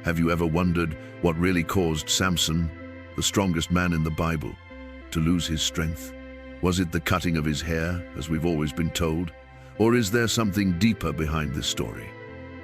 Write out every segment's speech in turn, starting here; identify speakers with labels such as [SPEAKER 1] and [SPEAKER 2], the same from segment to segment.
[SPEAKER 1] Have you ever wondered what really caused Samson, the strongest man in the Bible, to lose his strength? Was it the cutting of his hair, as we've always been told? Or is there something deeper behind this story?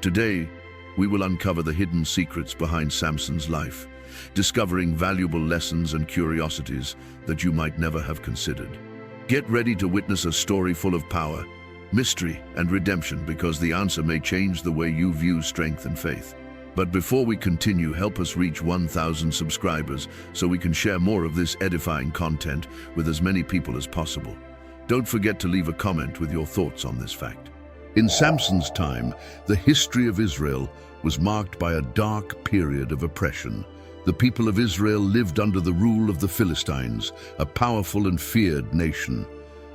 [SPEAKER 1] Today, we will uncover the hidden secrets behind Samson's life, discovering valuable lessons and curiosities that you might never have considered. Get ready to witness a story full of power, mystery, and redemption, because the answer may change the way you view strength and faith. But before we continue, help us reach 1,000 subscribers so we can share more of this edifying content with as many people as possible. Don't forget to leave a comment with your thoughts on this fact. In Samson's time, the history of Israel was marked by a dark period of oppression. The people of Israel lived under the rule of the Philistines, a powerful and feared nation.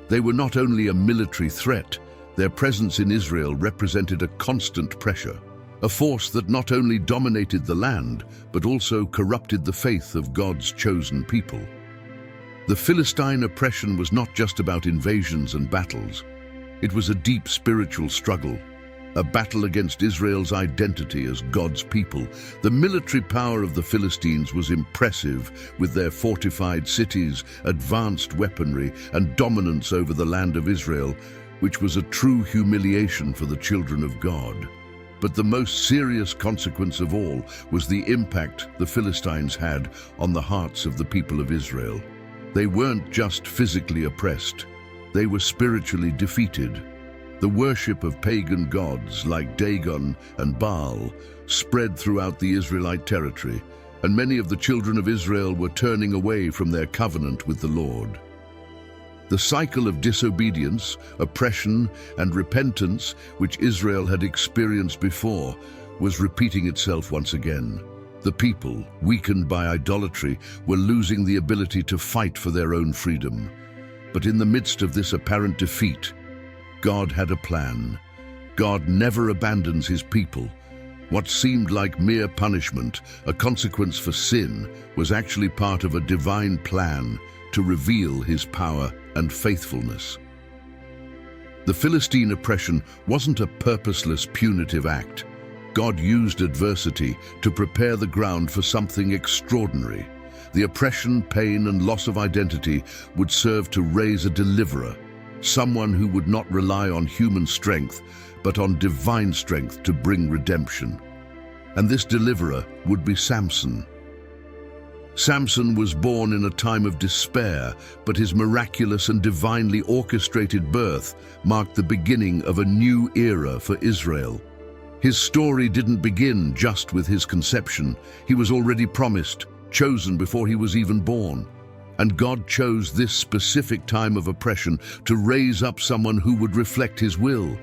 [SPEAKER 1] They were not only a military threat, their presence in Israel represented a constant pressure, a force that not only dominated the land, but also corrupted the faith of God's chosen people. The Philistine oppression was not just about invasions and battles. It was a deep spiritual struggle, a battle against Israel's identity as God's people. The military power of the Philistines was impressive, with their fortified cities, advanced weaponry, and dominance over the land of Israel, which was a true humiliation for the children of God. But the most serious consequence of all was the impact the Philistines had on the hearts of the people of Israel. They weren't just physically oppressed, they were spiritually defeated. The worship of pagan gods like Dagon and Baal spread throughout the Israelite territory, and many of the children of Israel were turning away from their covenant with the Lord. The cycle of disobedience, oppression, and repentance which Israel had experienced before was repeating itself once again. The people, weakened by idolatry, were losing the ability to fight for their own freedom. But in the midst of this apparent defeat, God had a plan. God never abandons his people. What seemed like mere punishment, a consequence for sin, was actually part of a divine plan to reveal his power and faithfulness. The Philistine oppression wasn't a purposeless, punitive act. God used adversity to prepare the ground for something extraordinary. The oppression, pain, and loss of identity would serve to raise a deliverer, someone who would not rely on human strength, but on divine strength to bring redemption. And this deliverer would be Samson. Samson was born in a time of despair, but his miraculous and divinely orchestrated birth marked the beginning of a new era for Israel. His story didn't begin just with his conception. He was already promised, chosen before he was even born. And God chose this specific time of oppression to raise up someone who would reflect his will.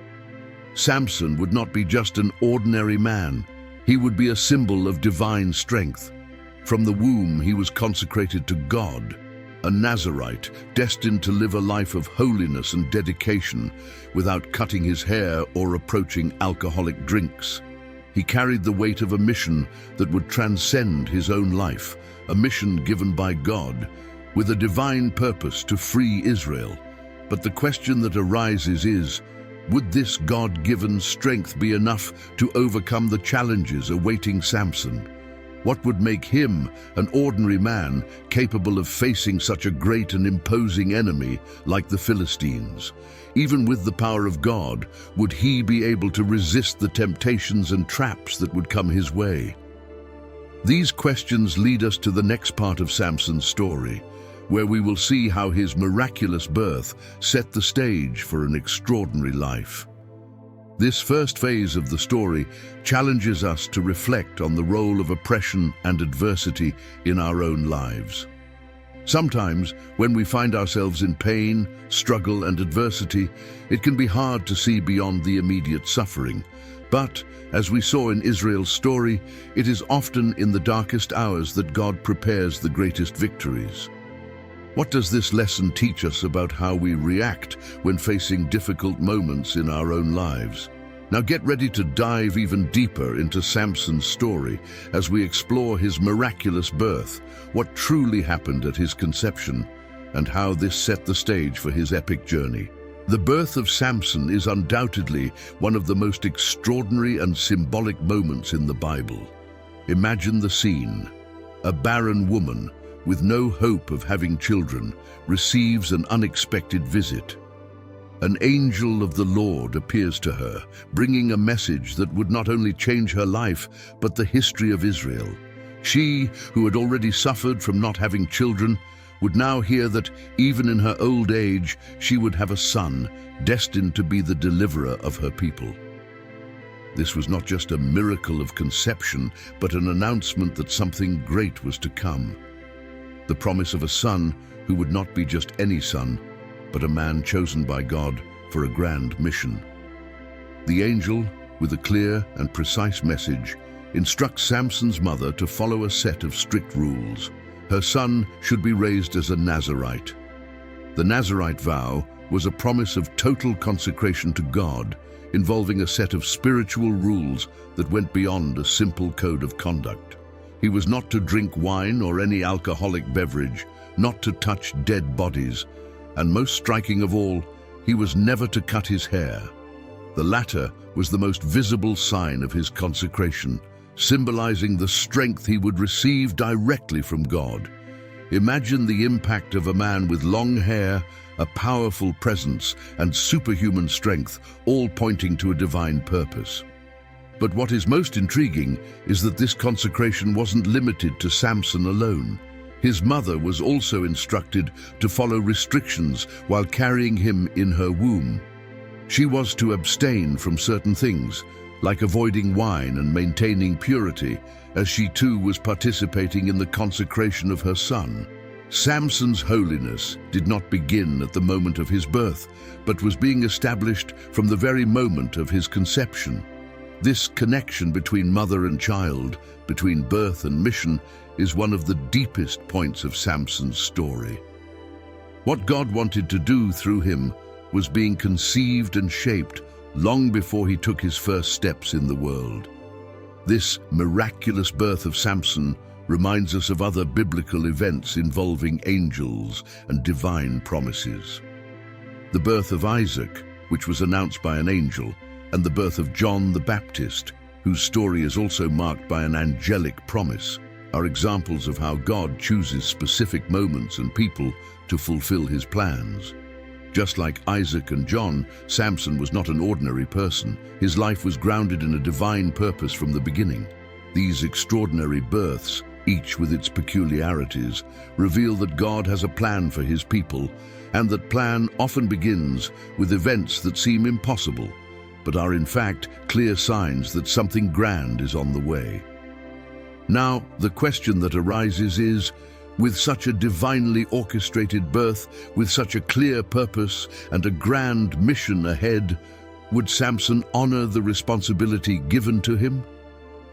[SPEAKER 1] Samson would not be just an ordinary man. He would be a symbol of divine strength. From the womb, he was consecrated to God, a Nazirite destined to live a life of holiness and dedication without cutting his hair or approaching alcoholic drinks. He carried the weight of a mission that would transcend his own life, a mission given by God, with a divine purpose to free Israel. But the question that arises is, would this God-given strength be enough to overcome the challenges awaiting Samson? What would make him, an ordinary man, capable of facing such a great and imposing enemy like the Philistines? Even with the power of God, would he be able to resist the temptations and traps that would come his way? These questions lead us to the next part of Samson's story, where we will see how his miraculous birth set the stage for an extraordinary life. This first phase of the story challenges us to reflect on the role of oppression and adversity in our own lives. Sometimes, when we find ourselves in pain, struggle, and adversity, it can be hard to see beyond the immediate suffering. But, as we saw in Israel's story, it is often in the darkest hours that God prepares the greatest victories. What does this lesson teach us about how we react when facing difficult moments in our own lives? Now get ready to dive even deeper into Samson's story as we explore his miraculous birth, what truly happened at his conception, and how this set the stage for his epic journey. The birth of Samson is undoubtedly one of the most extraordinary and symbolic moments in the Bible. Imagine the scene. A barren woman, with no hope of having children, receives an unexpected visit. An angel of the Lord appears to her, bringing a message that would not only change her life, but the history of Israel. She, who had already suffered from not having children, would now hear that, even in her old age, she would have a son, destined to be the deliverer of her people. This was not just a miracle of conception, but an announcement that something great was to come. The promise of a son who would not be just any son, but a man chosen by God for a grand mission. The angel, with a clear and precise message, instructs Samson's mother to follow a set of strict rules. Her son should be raised as a Nazirite. The Nazirite vow was a promise of total consecration to God, involving a set of spiritual rules that went beyond a simple code of conduct. He was not to drink wine or any alcoholic beverage, not to touch dead bodies, and most striking of all, he was never to cut his hair. The latter was the most visible sign of his consecration, symbolizing the strength he would receive directly from God. Imagine the impact of a man with long hair, a powerful presence, and superhuman strength, all pointing to a divine purpose. But what is most intriguing is that this consecration wasn't limited to Samson alone. His mother was also instructed to follow restrictions while carrying him in her womb. She was to abstain from certain things, like avoiding wine and maintaining purity, as she too was participating in the consecration of her son. Samson's holiness did not begin at the moment of his birth, but was being established from the very moment of his conception. This connection between mother and child, between birth and mission, is one of the deepest points of Samson's story. What God wanted to do through him was being conceived and shaped long before he took his first steps in the world. This miraculous birth of Samson reminds us of other biblical events involving angels and divine promises. The birth of Isaac, which was announced by an angel, and the birth of John the Baptist, whose story is also marked by an angelic promise, are examples of how God chooses specific moments and people to fulfill his plans. Just like Isaac and John, Samson was not an ordinary person. His life was grounded in a divine purpose from the beginning. These extraordinary births, each with its peculiarities, reveal that God has a plan for his people, and that plan often begins with events that seem impossible, but are in fact clear signs that something grand is on the way. Now, the question that arises is, with such a divinely orchestrated birth, with such a clear purpose and a grand mission ahead, would Samson honor the responsibility given to him?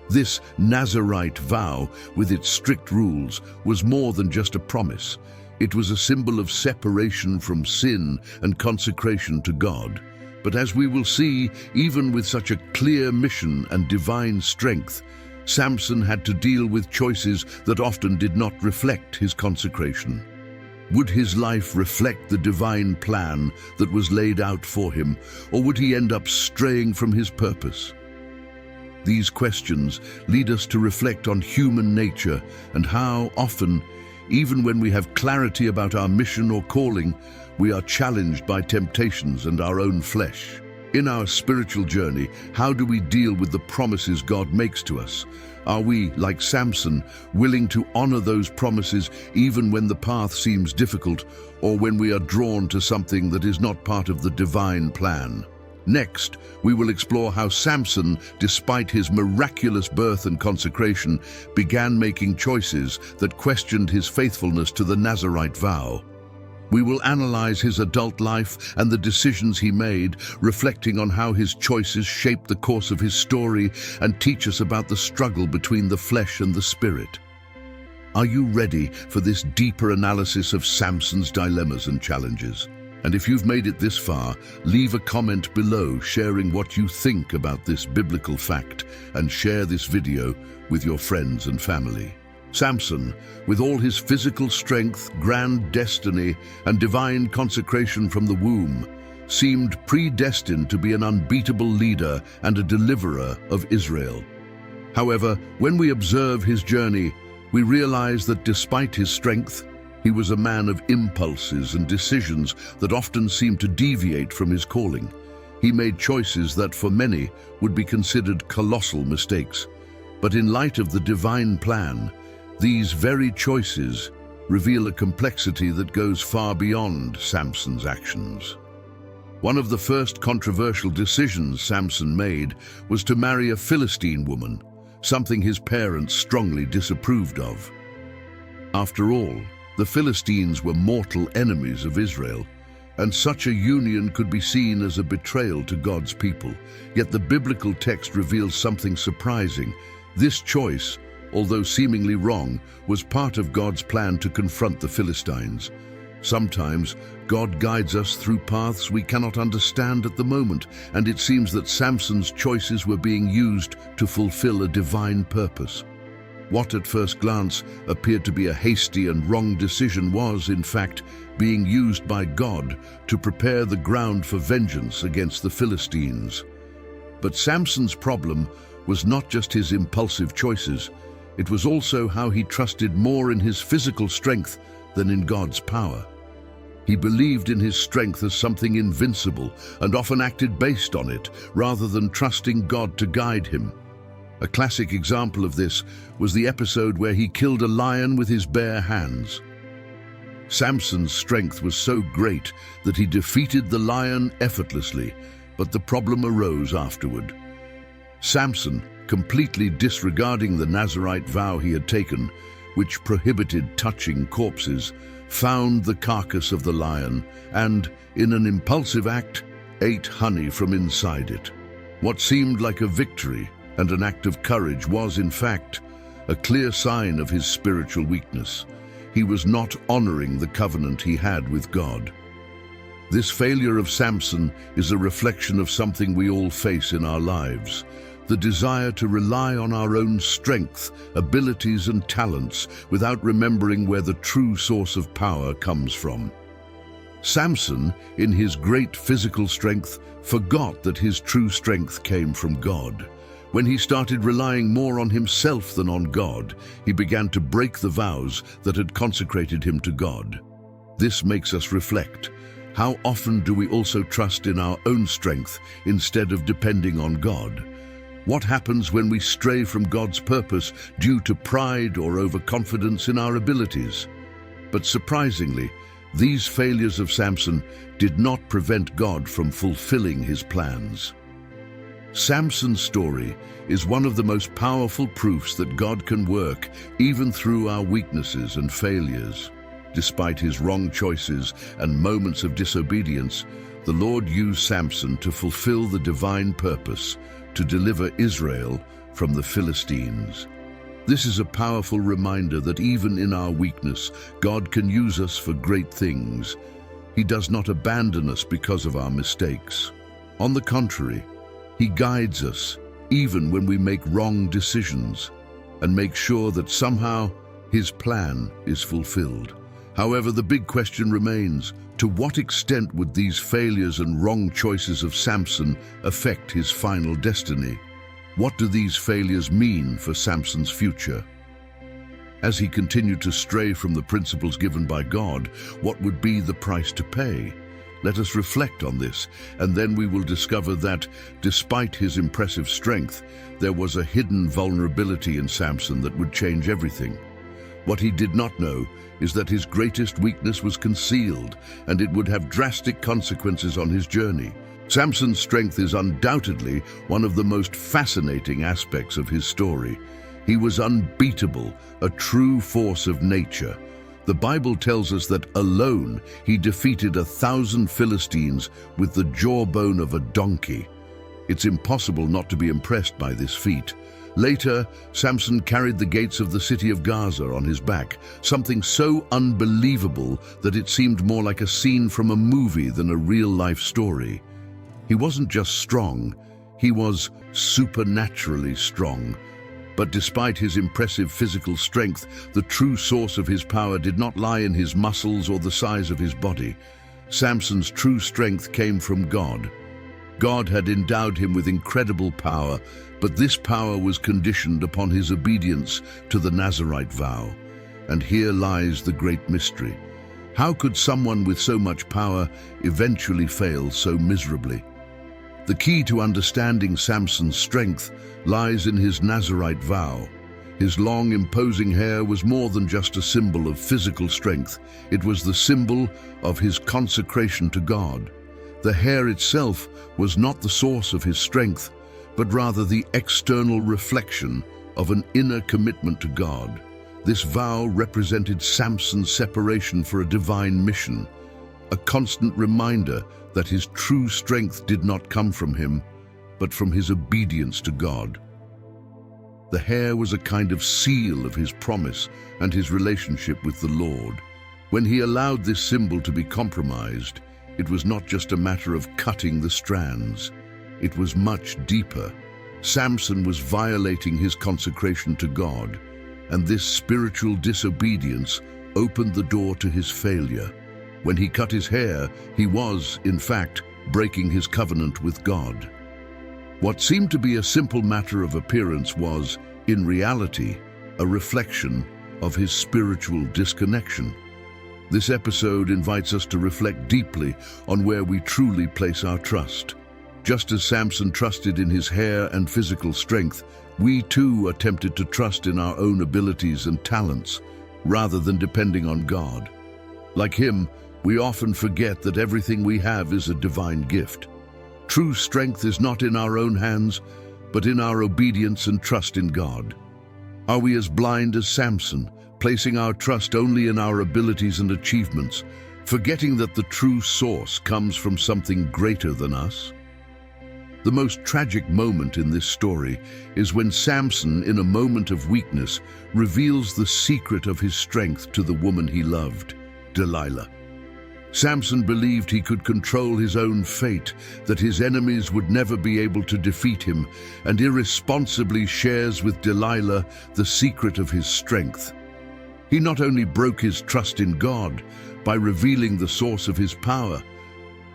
[SPEAKER 1] This Nazirite vow, with its strict rules, was more than just a promise. It was a symbol of separation from sin and consecration to God. But as we will see, even with such a clear mission and divine strength, Samson had to deal with choices that often did not reflect his consecration. Would his life reflect the divine plan that was laid out for him, or would he end up straying from his purpose? These questions lead us to reflect on human nature and how often, even when we have clarity about our mission or calling, we are challenged by temptations and our own flesh. In our spiritual journey, how do we deal with the promises God makes to us? Are we, like Samson, willing to honor those promises even when the path seems difficult, or when we are drawn to something that is not part of the divine plan? Next, we will explore how Samson, despite his miraculous birth and consecration, began making choices that questioned his faithfulness to the Nazirite vow. We will analyze his adult life and the decisions he made, reflecting on how his choices shaped the course of his story and teach us about the struggle between the flesh and the spirit. Are you ready for this deeper analysis of Samson's dilemmas and challenges? And if you've made it this far, leave a comment below sharing what you think about this biblical fact, and share this video with your friends and family. Samson, with all his physical strength, grand destiny, and divine consecration from the womb, seemed predestined to be an unbeatable leader and a deliverer of Israel. However, when we observe his journey, we realize that despite his strength, he was a man of impulses and decisions that often seemed to deviate from his calling. He made choices that for many would be considered colossal mistakes. But in light of the divine plan, these very choices reveal a complexity that goes far beyond Samson's actions. One of the first controversial decisions Samson made was to marry a Philistine woman, something his parents strongly disapproved of. After all, the Philistines were mortal enemies of Israel, and such a union could be seen as a betrayal to God's people. Yet the biblical text reveals something surprising. This choice, although seemingly wrong, was part of God's plan to confront the Philistines. Sometimes, God guides us through paths we cannot understand at the moment, and it seems that Samson's choices were being used to fulfill a divine purpose. What at first glance appeared to be a hasty and wrong decision was, in fact, being used by God to prepare the ground for vengeance against the Philistines. But Samson's problem was not just his impulsive choices, it was also how he trusted more in his physical strength than in God's power. He believed in his strength as something invincible and often acted based on it, rather than trusting God to guide him. A classic example of this was the episode where he killed a lion with his bare hands. Samson's strength was so great that he defeated the lion effortlessly, but the problem arose afterward. Samson, completely disregarding the Nazirite vow he had taken, which prohibited touching corpses, found the carcass of the lion and, in an impulsive act, ate honey from inside it. What seemed like a victory and an act of courage was, in fact, a clear sign of his spiritual weakness. He was not honoring the covenant he had with God. This failure of Samson is a reflection of something we all face in our lives: the desire to rely on our own strength, abilities and talents without remembering where the true source of power comes from. Samson, in his great physical strength, forgot that his true strength came from God. When he started relying more on himself than on God, he began to break the vows that had consecrated him to God. This makes us reflect. How often do we also trust in our own strength instead of depending on God? What happens when we stray from God's purpose due to pride or overconfidence in our abilities? But surprisingly, these failures of Samson did not prevent God from fulfilling his plans. Samson's story is one of the most powerful proofs that God can work even through our weaknesses and failures. Despite his wrong choices and moments of disobedience, the Lord used Samson to fulfill the divine purpose, to deliver Israel from the Philistines. This is a powerful reminder that even in our weakness, God can use us for great things. He does not abandon us because of our mistakes. On the contrary, He guides us even when we make wrong decisions and makes sure that somehow His plan is fulfilled. However, the big question remains: to what extent would these failures and wrong choices of Samson affect his final destiny? What do these failures mean for Samson's future? As he continued to stray from the principles given by God, what would be the price to pay? Let us reflect on this, and then we will discover that, despite his impressive strength, there was a hidden vulnerability in Samson that would change everything. What he did not know is that his greatest weakness was concealed, and it would have drastic consequences on his journey. Samson's strength is undoubtedly one of the most fascinating aspects of his story. He was unbeatable, a true force of nature. The Bible tells us that alone he defeated 1,000 Philistines with the jawbone of a donkey. It's impossible not to be impressed by this feat. Later, Samson carried the gates of the city of Gaza on his back, something so unbelievable that it seemed more like a scene from a movie than a real-life story. He wasn't just strong, he was supernaturally strong. But despite his impressive physical strength, the true source of his power did not lie in his muscles or the size of his body. Samson's true strength came from God. God had endowed him with incredible power, but this power was conditioned upon his obedience to the Nazirite vow. And here lies the great mystery. How could someone with so much power eventually fail so miserably? The key to understanding Samson's strength lies in his Nazirite vow. His long, imposing hair was more than just a symbol of physical strength. It was the symbol of his consecration to God. The hair itself was not the source of his strength, but rather the external reflection of an inner commitment to God. This vow represented Samson's separation for a divine mission, a constant reminder that his true strength did not come from him, but from his obedience to God. The hair was a kind of seal of his promise and his relationship with the Lord. When he allowed this symbol to be compromised, it was not just a matter of cutting the strands. It was much deeper. Samson was violating his consecration to God, and this spiritual disobedience opened the door to his failure. When he cut his hair, he was, in fact, breaking his covenant with God. What seemed to be a simple matter of appearance was, in reality, a reflection of his spiritual disconnection. This episode invites us to reflect deeply on where we truly place our trust. Just as Samson trusted in his hair and physical strength, we too are tempted to trust in our own abilities and talents, rather than depending on God. Like him, we often forget that everything we have is a divine gift. True strength is not in our own hands, but in our obedience and trust in God. Are we as blind as Samson, placing our trust only in our abilities and achievements, forgetting that the true source comes from something greater than us? The most tragic moment in this story is when Samson, in a moment of weakness, reveals the secret of his strength to the woman he loved, Delilah. Samson believed he could control his own fate, that his enemies would never be able to defeat him, and irresponsibly shares with Delilah the secret of his strength. He not only broke his trust in God by revealing the source of his power,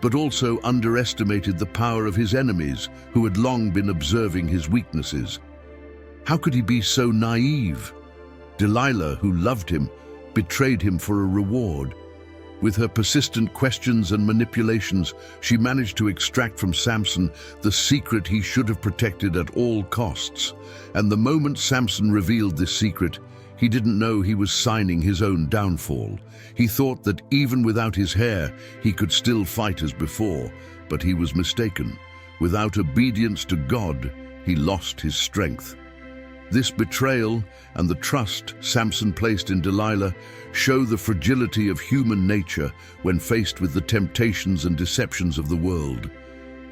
[SPEAKER 1] but also underestimated the power of his enemies, who had long been observing his weaknesses. How could he be so naive? Delilah, who loved him, betrayed him for a reward. With her persistent questions and manipulations, she managed to extract from Samson the secret he should have protected at all costs. And the moment Samson revealed this secret, he didn't know he was signing his own downfall. He thought that even without his hair, he could still fight as before, but he was mistaken. Without obedience to God, he lost his strength. This betrayal and the trust Samson placed in Delilah show the fragility of human nature when faced with the temptations and deceptions of the world.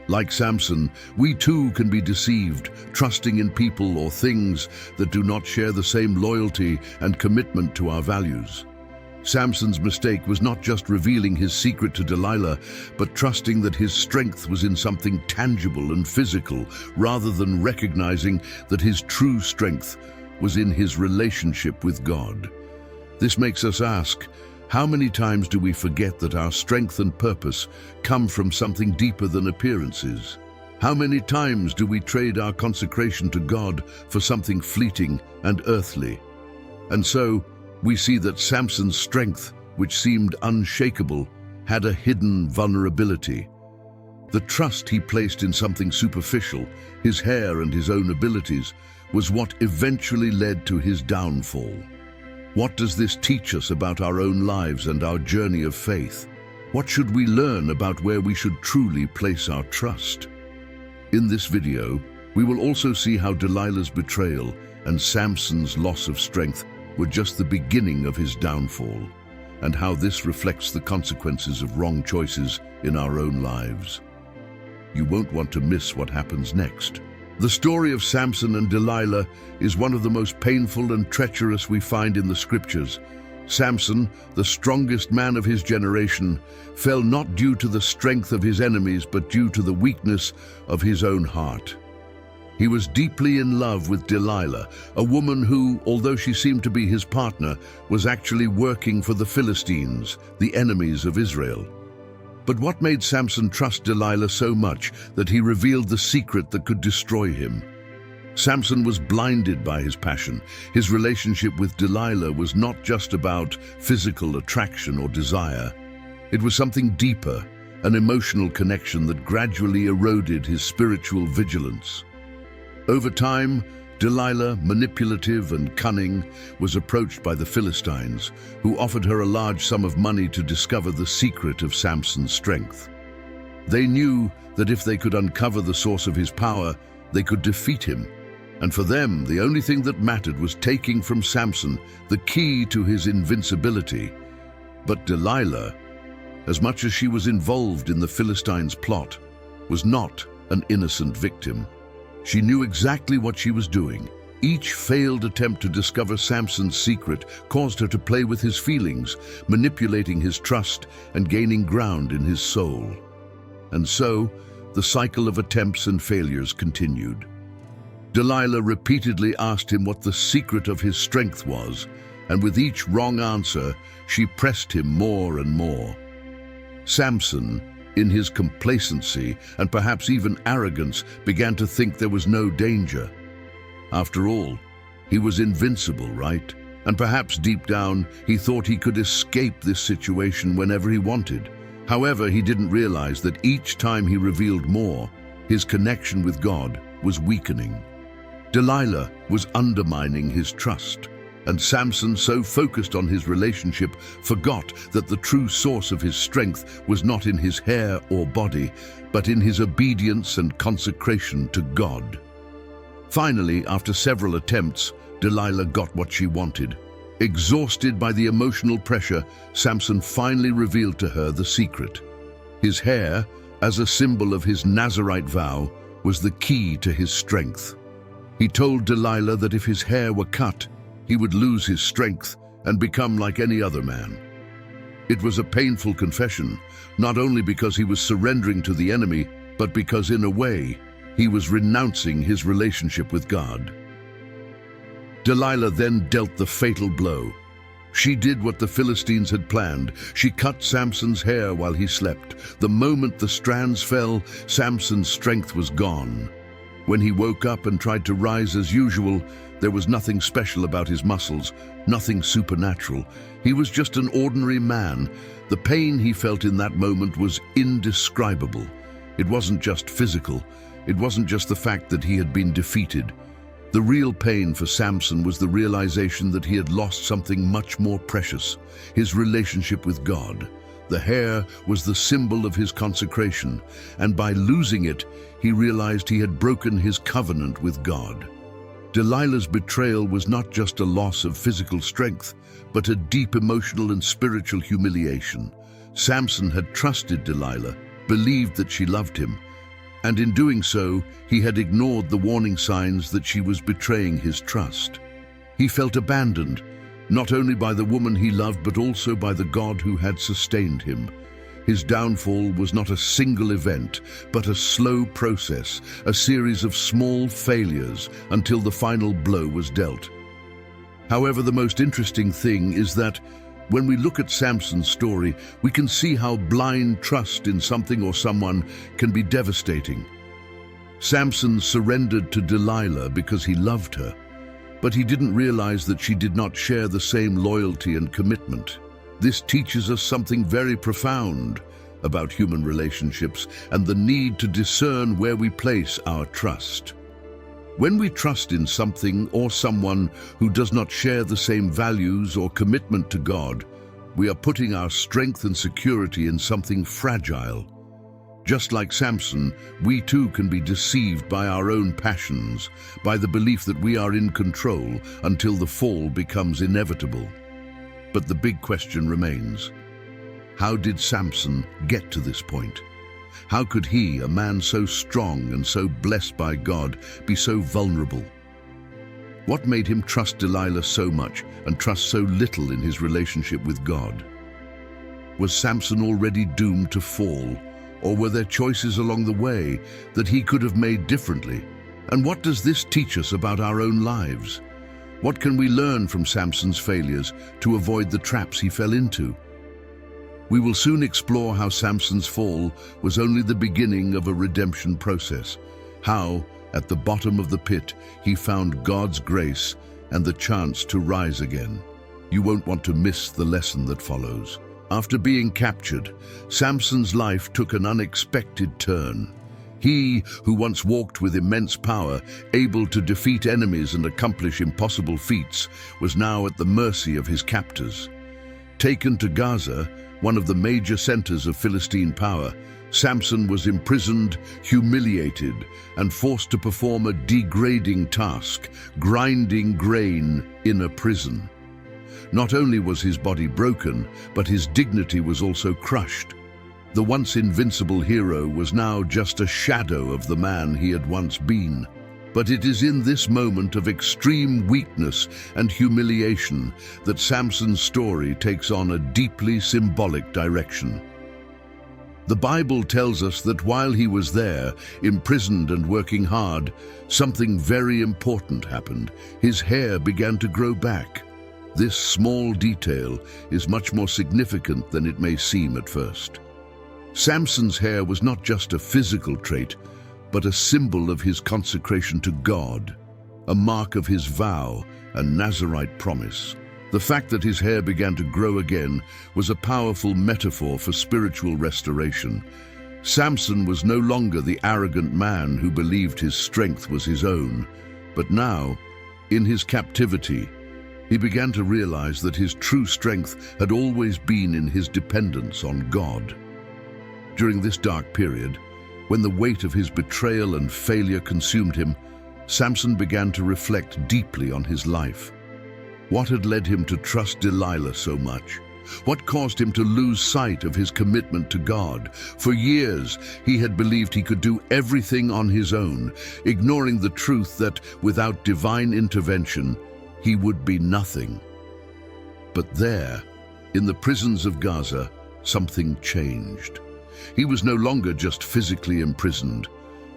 [SPEAKER 1] Like Samson, we too can be deceived, trusting in people or things that do not share the same loyalty and commitment to our values. Samson's mistake was not just revealing his secret to Delilah, but trusting that his strength was in something tangible and physical, rather than recognizing that his true strength was in his relationship with God. This makes us ask, how many times do we forget that our strength and purpose come from something deeper than appearances? How many times do we trade our consecration to God for something fleeting and earthly? And so, we see that Samson's strength, which seemed unshakable, had a hidden vulnerability. The trust he placed in something superficial, his hair and his own abilities, was what eventually led to his downfall. What does this teach us about our own lives and our journey of faith? What should we learn about where we should truly place our trust? In this video, we will also see how Delilah's betrayal and Samson's loss of strength were just the beginning of his downfall, and how this reflects the consequences of wrong choices in our own lives. You won't want to miss what happens next. The story of Samson and Delilah is one of the most painful and treacherous we find in the scriptures. Samson, the strongest man of his generation, fell not due to the strength of his enemies, but due to the weakness of his own heart. He was deeply in love with Delilah, a woman who, although she seemed to be his partner, was actually working for the Philistines, the enemies of Israel. But what made Samson trust Delilah so much that he revealed the secret that could destroy him? Samson was blinded by his passion. His relationship with Delilah was not just about physical attraction or desire. It was something deeper, an emotional connection that gradually eroded his spiritual vigilance. Over time, Delilah, manipulative and cunning, was approached by the Philistines, who offered her a large sum of money to discover the secret of Samson's strength. They knew that if they could uncover the source of his power, they could defeat him. And for them, the only thing that mattered was taking from Samson the key to his invincibility. But Delilah, as much as she was involved in the Philistines' plot, was not an innocent victim. She knew exactly what she was doing. Each failed attempt to discover Samson's secret caused her to play with his feelings, manipulating his trust and gaining ground in his soul. And so, the cycle of attempts and failures continued. Delilah repeatedly asked him what the secret of his strength was, and with each wrong answer, she pressed him more and more. Samson, in his complacency and perhaps even arrogance, began to think there was no danger. After all, he was invincible, right? And perhaps deep down, he thought he could escape this situation whenever he wanted. However, he didn't realize that each time he revealed more, his connection with God was weakening. Delilah was undermining his trust, and Samson, so focused on his relationship, forgot that the true source of his strength was not in his hair or body, but in his obedience and consecration to God. Finally, after several attempts, Delilah got what she wanted. Exhausted by the emotional pressure, Samson finally revealed to her the secret. His hair, as a symbol of his Nazirite vow, was the key to his strength. He told Delilah that if his hair were cut, he would lose his strength and become like any other man. It was a painful confession, not only because he was surrendering to the enemy, but because in a way, he was renouncing his relationship with God. Delilah then dealt the fatal blow. She did what the Philistines had planned. She cut Samson's hair while he slept. The moment the strands fell, Samson's strength was gone. When he woke up and tried to rise as usual, there was nothing special about his muscles, nothing supernatural. He was just an ordinary man. The pain he felt in that moment was indescribable. It wasn't just physical. It wasn't just the fact that he had been defeated. The real pain for Samson was the realization that he had lost something much more precious, his relationship with God. The hair was the symbol of his consecration, and by losing it, he realized he had broken his covenant with God. Delilah's betrayal was not just a loss of physical strength, but a deep emotional and spiritual humiliation. Samson had trusted Delilah, believed that she loved him, and in doing so, he had ignored the warning signs that she was betraying his trust. He felt abandoned, not only by the woman he loved, but also by the God who had sustained him. His downfall was not a single event, but a slow process, a series of small failures until the final blow was dealt. However, the most interesting thing is that when we look at Samson's story, we can see how blind trust in something or someone can be devastating. Samson surrendered to Delilah because he loved her, but he didn't realize that she did not share the same loyalty and commitment. This teaches us something very profound about human relationships and the need to discern where we place our trust. When we trust in something or someone who does not share the same values or commitment to God, we are putting our strength and security in something fragile. Just like Samson, we too can be deceived by our own passions, by the belief that we are in control until the fall becomes inevitable. But the big question remains: how did Samson get to this point? How could he, a man so strong and so blessed by God, be so vulnerable? What made him trust Delilah so much and trust so little in his relationship with God? Was Samson already doomed to fall, or were there choices along the way that he could have made differently? And what does this teach us about our own lives? What can we learn from Samson's failures to avoid the traps he fell into? We will soon explore how Samson's fall was only the beginning of a redemption process, how, at the bottom of the pit, he found God's grace and the chance to rise again. You won't want to miss the lesson that follows. After being captured, Samson's life took an unexpected turn. He, who once walked with immense power, able to defeat enemies and accomplish impossible feats, was now at the mercy of his captors. Taken to Gaza, one of the major centers of Philistine power, Samson was imprisoned, humiliated, and forced to perform a degrading task, grinding grain in a prison. Not only was his body broken, but his dignity was also crushed. The once invincible hero was now just a shadow of the man he had once been. But it is in this moment of extreme weakness and humiliation that Samson's story takes on a deeply symbolic direction. The Bible tells us that while he was there, imprisoned and working hard, something very important happened. His hair began to grow back. This small detail is much more significant than it may seem at first. Samson's hair was not just a physical trait, but a symbol of his consecration to God, a mark of his vow and Nazirite promise. The fact that his hair began to grow again was a powerful metaphor for spiritual restoration. Samson was no longer the arrogant man who believed his strength was his own, but now, in his captivity, he began to realize that his true strength had always been in his dependence on God. During this dark period, when the weight of his betrayal and failure consumed him, Samson began to reflect deeply on his life. What had led him to trust Delilah so much? What caused him to lose sight of his commitment to God? For years, he had believed he could do everything on his own, ignoring the truth that without divine intervention, he would be nothing. But there, in the prisons of Gaza, something changed. He was no longer just physically imprisoned,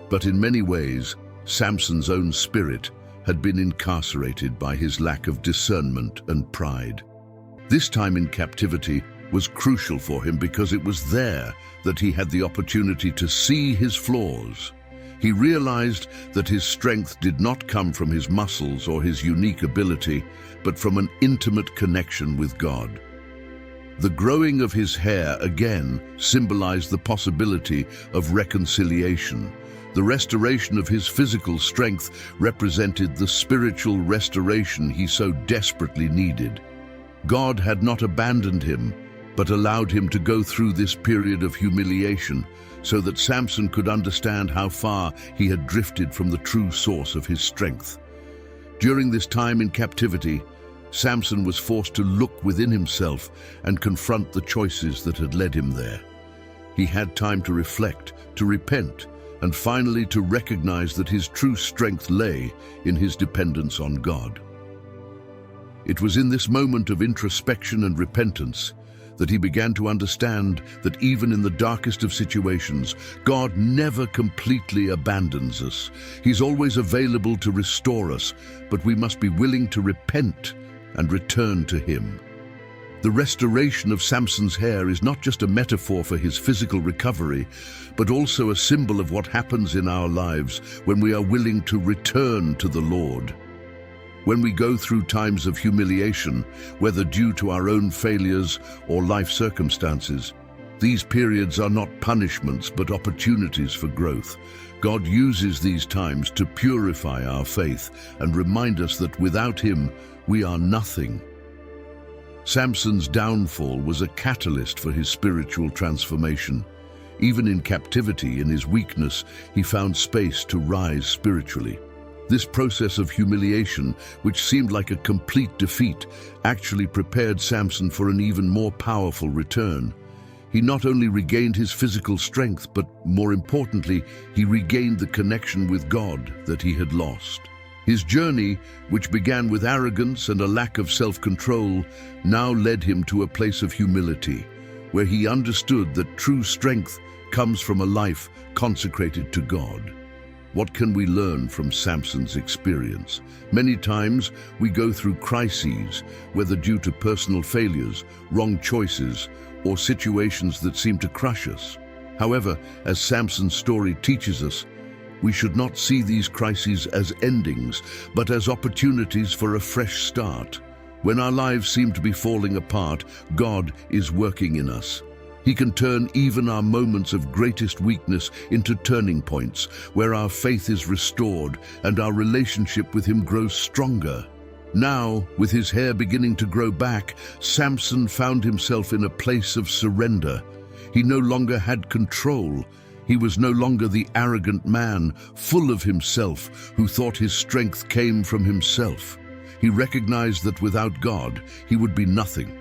[SPEAKER 1] but in many ways, Samson's own spirit had been incarcerated by his lack of discernment and pride. This time in captivity was crucial for him because it was there that he had the opportunity to see his flaws. He realized that his strength did not come from his muscles or his unique ability, but from an intimate connection with God. The growing of his hair again symbolized the possibility of reconciliation. The restoration of his physical strength represented the spiritual restoration he so desperately needed. God had not abandoned him, but allowed him to go through this period of humiliation so that Samson could understand how far he had drifted from the true source of his strength. During this time in captivity, Samson was forced to look within himself and confront the choices that had led him there. He had time to reflect, to repent, and finally to recognize that his true strength lay in his dependence on God. It was in this moment of introspection and repentance that he began to understand that even in the darkest of situations, God never completely abandons us. He's always available to restore us, but we must be willing to repent and return to him. The restoration of Samson's hair is not just a metaphor for his physical recovery, but also a symbol of what happens in our lives when we are willing to return to the Lord. When we go through times of humiliation, whether due to our own failures or life circumstances, these periods are not punishments but opportunities for growth. God uses these times to purify our faith and remind us that without him, we are nothing. Samson's downfall was a catalyst for his spiritual transformation. Even in captivity, in his weakness, he found space to rise spiritually. This process of humiliation, which seemed like a complete defeat, actually prepared Samson for an even more powerful return. He not only regained his physical strength, but more importantly, he regained the connection with God that he had lost. His journey, which began with arrogance and a lack of self-control, now led him to a place of humility, where he understood that true strength comes from a life consecrated to God. What can we learn from Samson's experience? Many times we go through crises, whether due to personal failures, wrong choices, or situations that seem to crush us. However, as Samson's story teaches us, we should not see these crises as endings, but as opportunities for a fresh start. When our lives seem to be falling apart, God is working in us. He can turn even our moments of greatest weakness into turning points, where our faith is restored and our relationship with Him grows stronger. Now, with his hair beginning to grow back, Samson found himself in a place of surrender. He no longer had control. He was no longer the arrogant man, full of himself, who thought his strength came from himself. He recognized that without God, he would be nothing.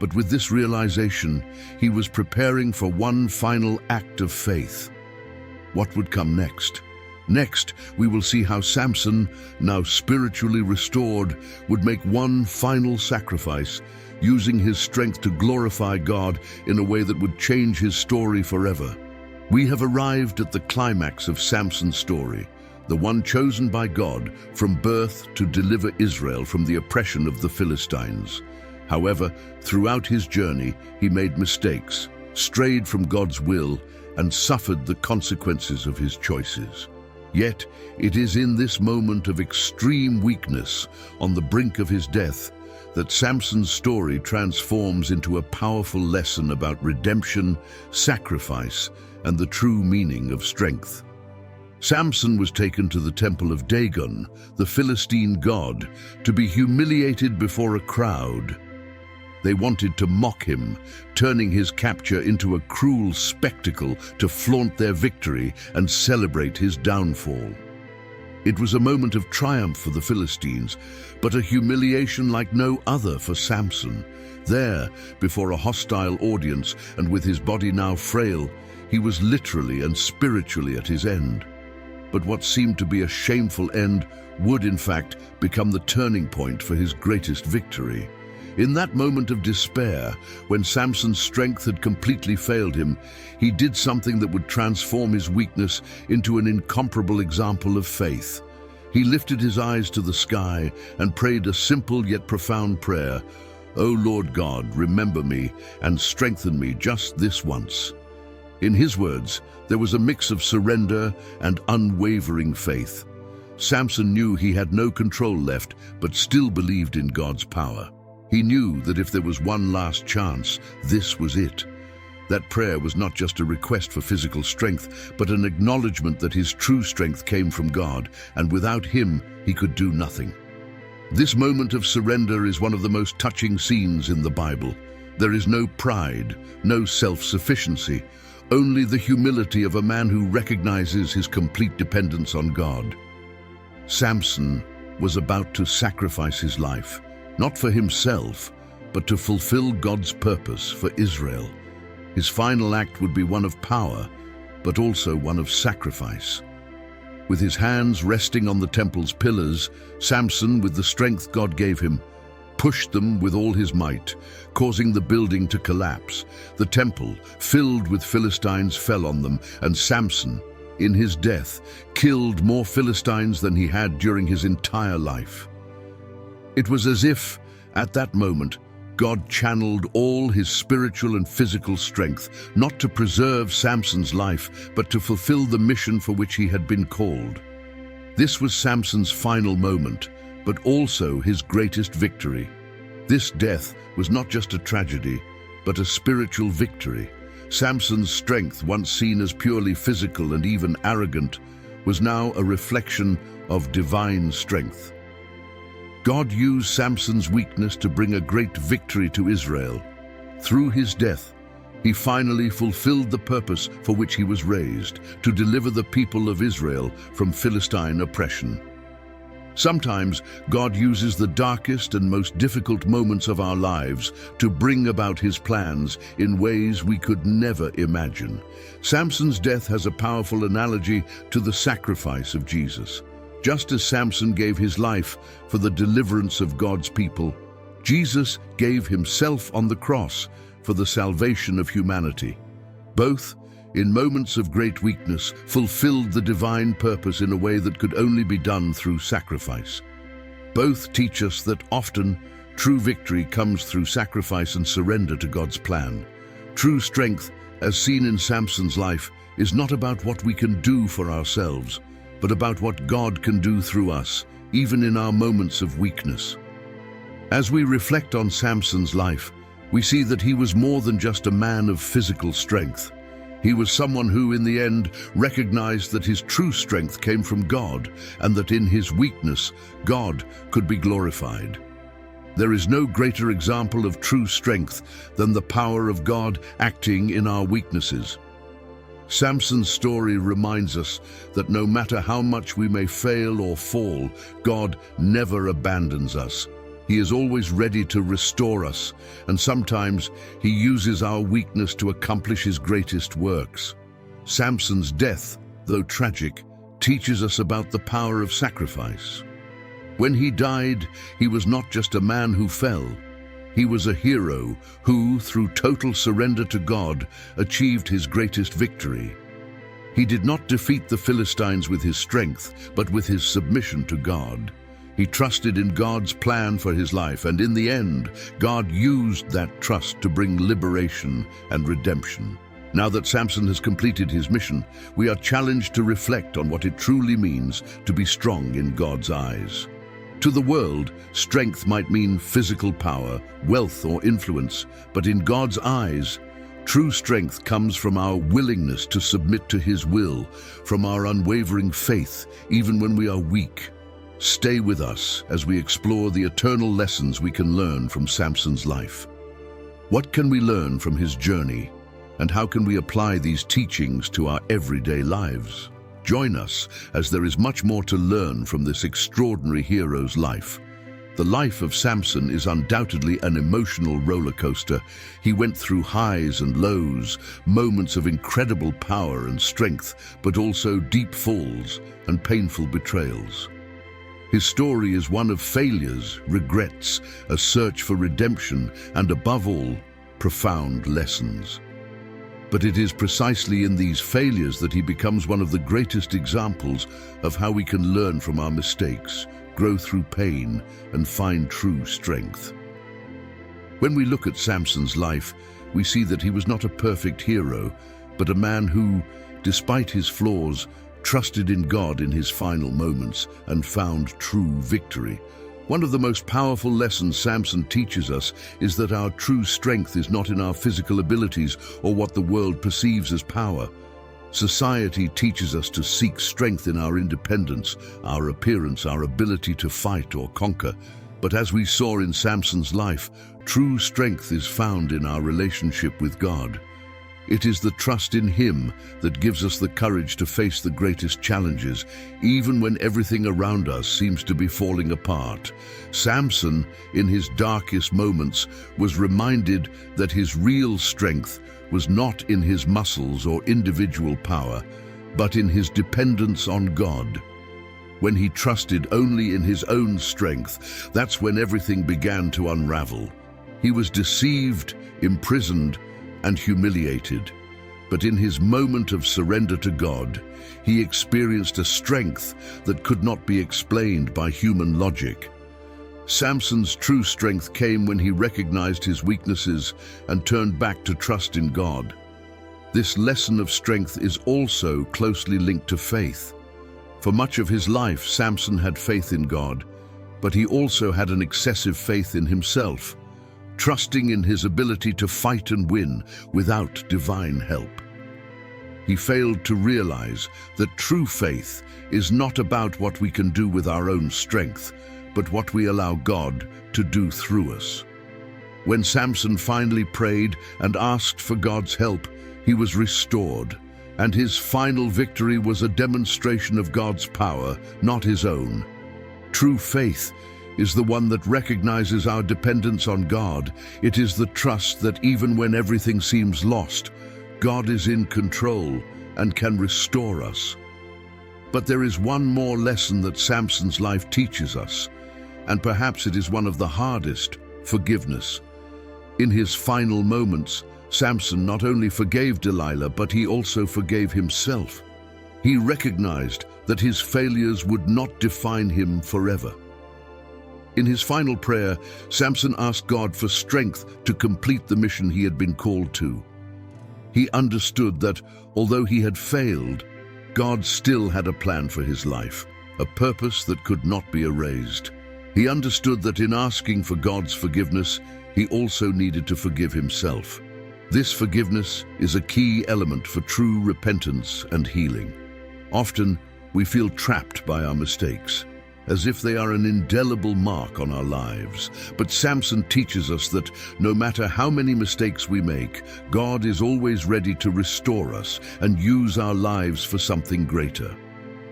[SPEAKER 1] But with this realization, he was preparing for one final act of faith. What would come next? Next, we will see how Samson, now spiritually restored, would make one final sacrifice, using his strength to glorify God in a way that would change his story forever. We have arrived at the climax of Samson's story, the one chosen by God from birth to deliver Israel from the oppression of the Philistines. However, throughout his journey, he made mistakes, strayed from God's will, and suffered the consequences of his choices. Yet, it is in this moment of extreme weakness, on the brink of his death, that Samson's story transforms into a powerful lesson about redemption, sacrifice, and the true meaning of strength. Samson was taken to the temple of Dagon, the Philistine god, to be humiliated before a crowd. They wanted to mock him, turning his capture into a cruel spectacle to flaunt their victory and celebrate his downfall. It was a moment of triumph for the Philistines, but a humiliation like no other for Samson. There, before a hostile audience and with his body now frail, he was literally and spiritually at his end. But what seemed to be a shameful end would, in fact, become the turning point for his greatest victory. In that moment of despair, when Samson's strength had completely failed him, he did something that would transform his weakness into an incomparable example of faith. He lifted his eyes to the sky and prayed a simple yet profound prayer. "O Lord God, remember me and strengthen me just this once." In his words, there was a mix of surrender and unwavering faith. Samson knew he had no control left, but still believed in God's power. He knew that if there was one last chance, this was it. That prayer was not just a request for physical strength, but an acknowledgement that his true strength came from God, and without Him, he could do nothing. This moment of surrender is one of the most touching scenes in the Bible. There is no pride, no self-sufficiency, only the humility of a man who recognizes his complete dependence on God. Samson was about to sacrifice his life, not for himself, but to fulfill God's purpose for Israel. His final act would be one of power, but also one of sacrifice. With his hands resting on the temple's pillars, Samson, with the strength God gave him, pushed them with all his might, causing the building to collapse. The temple, filled with Philistines, fell on them, and Samson, in his death, killed more Philistines than he had during his entire life. It was as if, at that moment, God channeled all his spiritual and physical strength, not to preserve Samson's life, but to fulfill the mission for which he had been called. This was Samson's final moment, but also his greatest victory. This death was not just a tragedy, but a spiritual victory. Samson's strength, once seen as purely physical and even arrogant, was now a reflection of divine strength. God used Samson's weakness to bring a great victory to Israel. Through his death, he finally fulfilled the purpose for which he was raised, to deliver the people of Israel from Philistine oppression. Sometimes God uses the darkest and most difficult moments of our lives to bring about his plans in ways we could never imagine. Samson's death has a powerful analogy to the sacrifice of Jesus. Just as Samson gave his life for the deliverance of God's people, Jesus gave himself on the cross for the salvation of humanity. Both in moments of great weakness, fulfilled the divine purpose in a way that could only be done through sacrifice. Both teach us that often true victory comes through sacrifice and surrender to God's plan. True strength, as seen in Samson's life, is not about what we can do for ourselves, but about what God can do through us, even in our moments of weakness. As we reflect on Samson's life, we see that he was more than just a man of physical strength. He was someone who, in the end, recognized that his true strength came from God, and that in his weakness, God could be glorified. There is no greater example of true strength than the power of God acting in our weaknesses. Samson's story reminds us that no matter how much we may fail or fall, God never abandons us. He is always ready to restore us, and sometimes he uses our weakness to accomplish his greatest works. Samson's death, though tragic, teaches us about the power of sacrifice. When he died, he was not just a man who fell. He was a hero who, through total surrender to God, achieved his greatest victory. He did not defeat the Philistines with his strength, but with his submission to God. He trusted in God's plan for his life, and in the end, God used that trust to bring liberation and redemption. Now that Samson has completed his mission, we are challenged to reflect on what it truly means to be strong in God's eyes. To the world, strength might mean physical power, wealth, or influence, but in God's eyes, true strength comes from our willingness to submit to His will, from our unwavering faith, even when we are weak. Stay with us as we explore the eternal lessons we can learn from Samson's life. What can we learn from his journey, and how can we apply these teachings to our everyday lives? Join us, as there is much more to learn from this extraordinary hero's life. The life of Samson is undoubtedly an emotional roller coaster. He went through highs and lows, moments of incredible power and strength, but also deep falls and painful betrayals. His story is one of failures, regrets, a search for redemption, and above all, profound lessons. But it is precisely in these failures that he becomes one of the greatest examples of how we can learn from our mistakes, grow through pain, and find true strength. When we look at Samson's life, we see that he was not a perfect hero, but a man who, despite his flaws, trusted in God in his final moments and found true victory. One of the most powerful lessons Samson teaches us is that our true strength is not in our physical abilities or what the world perceives as power. Society teaches us to seek strength in our independence, our appearance, our ability to fight or conquer. But as we saw in Samson's life, true strength is found in our relationship with God. It is the trust in Him that gives us the courage to face the greatest challenges, even when everything around us seems to be falling apart. Samson, in his darkest moments, was reminded that his real strength was not in his muscles or individual power, but in his dependence on God. When he trusted only in his own strength, that's when everything began to unravel. He was deceived, imprisoned, and humiliated. But in his moment of surrender to God, he experienced a strength that could not be explained by human logic. Samson's true strength came when he recognized his weaknesses and turned back to trust in God. This lesson of strength is also closely linked to faith. For much of his life, Samson had faith in God, but he also had an excessive faith in himself, trusting in his ability to fight and win without divine help. He failed to realize that true faith is not about what we can do with our own strength, but what we allow God to do through us. When Samson finally prayed and asked for God's help, he was restored, and his final victory was a demonstration of God's power, not his own. True faith is the one that recognizes our dependence on God. It is the trust that even when everything seems lost, God is in control and can restore us. But there is one more lesson that Samson's life teaches us, and perhaps it is one of the hardest: forgiveness. In his final moments, Samson not only forgave Delilah, but he also forgave himself. He recognized that his failures would not define him forever. In his final prayer, Samson asked God for strength to complete the mission he had been called to. He understood that, although he had failed, God still had a plan for his life, a purpose that could not be erased. He understood that in asking for God's forgiveness, he also needed to forgive himself. This forgiveness is a key element for true repentance and healing. Often, we feel trapped by our mistakes, as if they are an indelible mark on our lives. But Samson teaches us that no matter how many mistakes we make, God is always ready to restore us and use our lives for something greater.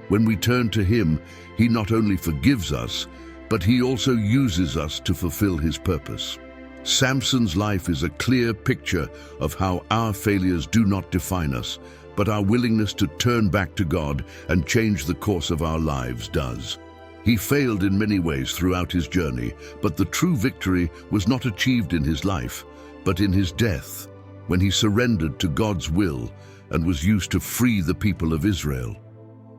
[SPEAKER 1] When we turn to him, he not only forgives us, but he also uses us to fulfill his purpose. Samson's life is a clear picture of how our failures do not define us, but our willingness to turn back to God and change the course of our lives does. He failed in many ways throughout his journey, but the true victory was not achieved in his life, but in his death, when he surrendered to God's will and was used to free the people of Israel.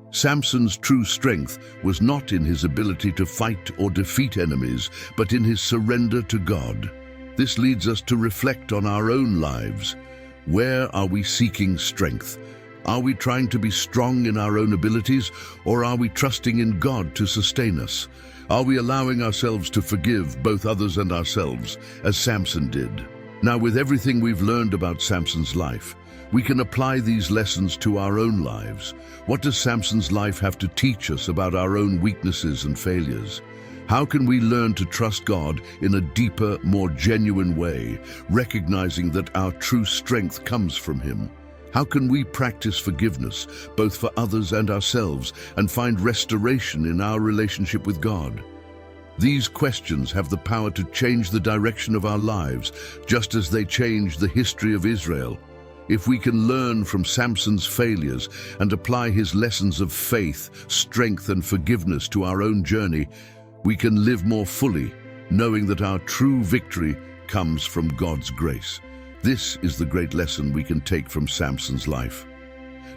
[SPEAKER 1] Samson's true strength was not in his ability to fight or defeat enemies, but in his surrender to God. This leads us to reflect on our own lives. Where are we seeking strength? Are we trying to be strong in our own abilities, or are we trusting in God to sustain us? Are we allowing ourselves to forgive both others and ourselves, as Samson did? Now, with everything we've learned about Samson's life, we can apply these lessons to our own lives. What does Samson's life have to teach us about our own weaknesses and failures? How can we learn to trust God in a deeper, more genuine way, recognizing that our true strength comes from him? How can we practice forgiveness, both for others and ourselves, and find restoration in our relationship with God? These questions have the power to change the direction of our lives, just as they changed the history of Israel. If we can learn from Samson's failures and apply his lessons of faith, strength, and forgiveness to our own journey, we can live more fully, knowing that our true victory comes from God's grace. This is the great lesson we can take from Samson's life.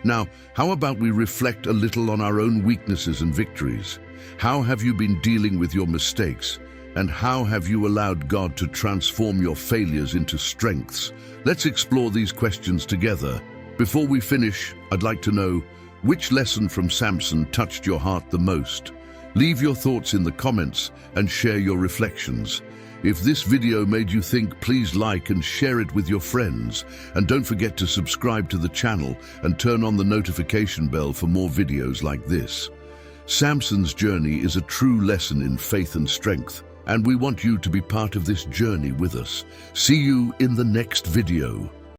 [SPEAKER 1] Now, how about we reflect a little on our own weaknesses and victories? How have you been dealing with your mistakes? And how have you allowed God to transform your failures into strengths? Let's explore these questions together. Before we finish, I'd like to know, which lesson from Samson touched your heart the most? Leave your thoughts in the comments and share your reflections. If this video made you think, please like and share it with your friends. And don't forget to subscribe to the channel and turn on the notification bell for more videos like this. Samson's journey is a true lesson in faith and strength, and we want you to be part of this journey with us. See you in the next video.